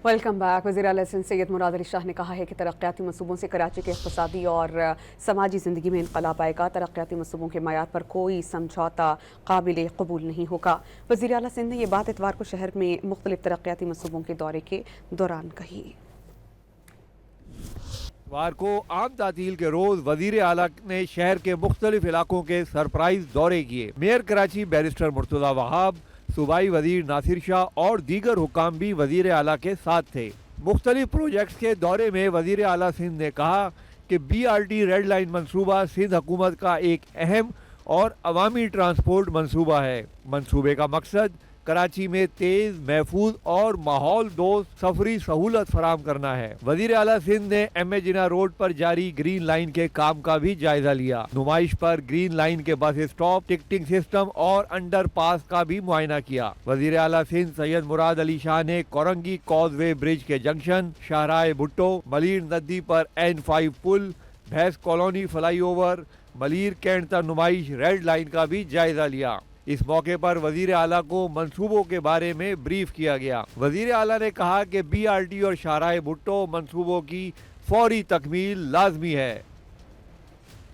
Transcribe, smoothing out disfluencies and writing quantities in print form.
Welcome back. وزیر اعلیٰ سندھ سید مراد علی شاہ نے کہا ہے کہ ترقیاتی منصوبوں سے کراچی کے اقتصادی اور سماجی زندگی میں انقلاب آئے گا۔ ترقیاتی منصوبوں کے معیار پر کوئی سمجھوتہ قابل قبول نہیں ہوگا۔ وزیر اعلیٰ سندھ نے یہ بات اتوار کو شہر میں مختلف ترقیاتی منصوبوں کے دورے کے دوران کہی۔ اتوار کو عام تعطیل کے روز وزیر اعلیٰ نے شہر کے مختلف علاقوں کے سرپرائز دورے کیے۔ میئر کراچی بیرسٹر مرتضی وہاب، صوبائی وزیر ناصر شاہ اور دیگر حکام بھی وزیر اعلیٰ کے ساتھ تھے۔ مختلف پروجیکٹس کے دورے میں وزیر اعلیٰ سندھ نے کہا کہ BRT ریڈ لائن منصوبہ سندھ حکومت کا ایک اہم اور عوامی ٹرانسپورٹ منصوبہ ہے۔ منصوبے کا مقصد کراچی میں تیز، محفوظ اور ماحول دوست سفری سہولت فراہم کرنا ہے۔ وزیر اعلیٰ سندھ نے ایم اے جناح روڈ پر جاری گرین لائن کے کام کا بھی جائزہ لیا۔ نمائش پر گرین لائن کے بس اسٹاپ، ٹکٹنگ سسٹم اور انڈر پاس کا بھی معائنہ کیا۔ وزیر اعلیٰ سندھ سید مراد علی شاہ نے کورنگی کاز وے برج کے جنکشن، شاہراہ بھٹو، ملیر ندی پر N5 پل، Bhains colony flyover, Malir cantt تک نمائش ریڈ لائن کا بھی جائزہ لیا۔ اس موقع پر وزیر اعلیٰ کو منصوبوں کے بارے میں بریف کیا گیا۔ وزیر اعلیٰ نے کہا کہ BRT اور شاہراہ بھٹو منصوبوں کی فوری تکمیل لازمی ہے۔